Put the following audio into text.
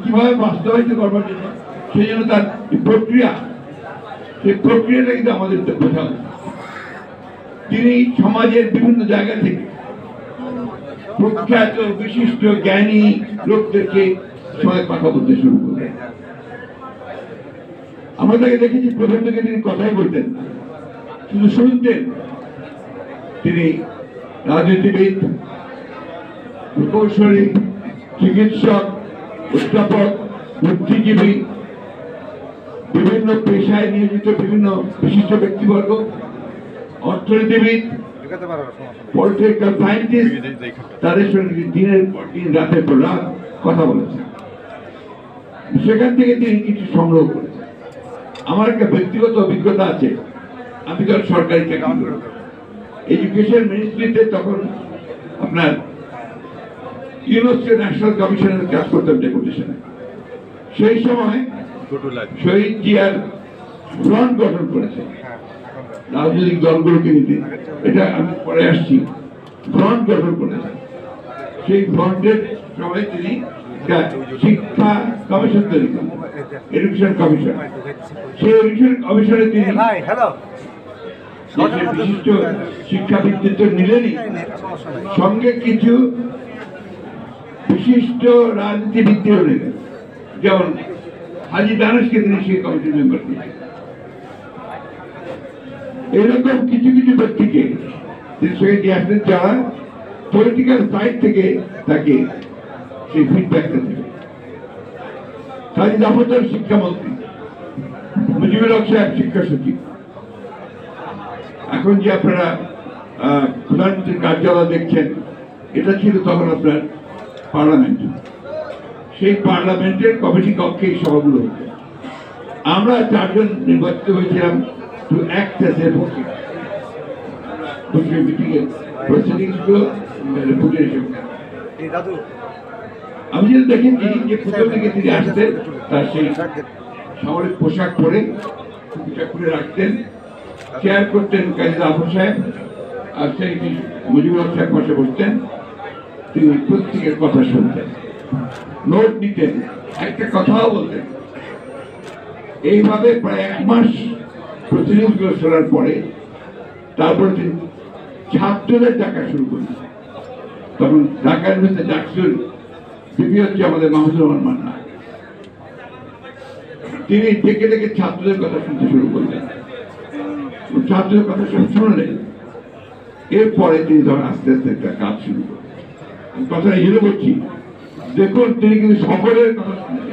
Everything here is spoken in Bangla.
কিভাবে বাস্তবায়িত করবার জন্য সেই জন্য তার প্রক্রিয়া, সেই প্রক্রিয়াটা কিন্তু আমাদের বোঝা উচিত। তিনি সমাজের বিভিন্ন জায়গা থেকে প্রখ্যাত বিশিষ্ট জ্ঞানী লোকদেরকে সঙ্গে কথা বলতে শুরু করলেন। আমরা তাকে দেখেছি প্রথম থেকে তিনি কথাই বলতেন, শুধু শুনতেন। তিনি রাজনীতিবিদ, প্রকৌশলী, চিকিৎসক, অধ্যাপক, বুদ্ধিজীবী, বিভিন্ন পেশায় নিয়োজিত বিভিন্ন বিশিষ্ট ব্যক্তিবর্গ, অর্থনীতিবিদ, পলিটিক্যাল সায়েন্টিস্ট, তাদের সঙ্গে দিনের পর দিন, রাতের পর রাত কথা বলেছেন। সেখান থেকে তিনি কিছু সংগ্রহ করেছেন। আমার একটা ব্যক্তিগত অভিজ্ঞতা আছে। আমি যখন সরকারি চাকরি এডুকেশন মিনিস্ট্রিতে তখন আপনার ইউনেস্কো ন্যাশনাল কমিশনের কাজ করতাম ডেপুটেশনে। সেই সময় শহীদ জিয়ার ফ্রন্ট গঠন করেছে রাজনৈতিক দলগুলোকে নিতে। এটা আমি পরে আসছি। ফ্রন্ট গঠন করেছে। সেই ফ্রন্টের সময় তিনি শিক্ষা কমিশন তৈরি করেন, এডুকেশন কমিশন। সেই এডুকেশন কমিশনে তিনি বিশিষ্ট শিক্ষাবিদদের তো নিলেনই, সঙ্গে কিছু বিশিষ্ট রাজনীতিবিদদেরও নিলেন। যেমন হাজি দানেশকে তিনি সেই কমিটির মেম্বার দিয়েছেন। এরকম কিছু কিছু ব্যক্তিকে তিনি সঙ্গে নিয়ে আসলেন, যারা পলিটিক্যাল সাইড থেকে তাকে সেই ফিডব্যাকটা দেবে। কাজী জাফর শিক্ষামন্ত্রী, মুজিবুর হক সাহেব শিক্ষা সচিব। এখন যে আপনারা প্রধানমন্ত্রীর কার্যালয় দেখছেন, এটা ছিল তখন আপনার পার্লামেন্ট। সেই পার্লামেন্টের কমিটি কক্ষে এই সভাগুলো হতো। আমরা 4 জন নির্বাচিত হয়েছিলাম to act as a voter. আমি যেটা দেখেছি যে প্রথম থেকে তিনি আসতেন, তার সেই সামরিক পোশাক পরে খুলে রাখতেন, চেয়ার করতেন কাজী জাফর সাহেব, আর সেই মুজিবুর হক সাহেব পাশে বসতেন। তিনি প্রত্যেকের কথা শুনতেন, নোট নিতেন, একটা কথাও বলতেন। এইভাবে প্রায় 1 মাস প্রতিনিধিগুলো শোনার পরে তারপরে তিনি ছাত্রদের ডাকা শুরু করলেন। তখন ঢাকার মধ্যে ডাকসুর বিপি হচ্ছে আমাদের মাহমুদুর রহমান মান্না। তিনি ডেকে ডেকে ছাত্রদের কথা শুনতে শুরু করলেন, ছাত্রদের কথা শুনলেন। এরপরে তিনি ধরেন আস্তে আস্তে একটা কাজ শুরু করলেন। কথা এই জন্য বলছি, দেখুন তিনি কিন্তু সকলের কথা শুনলেন।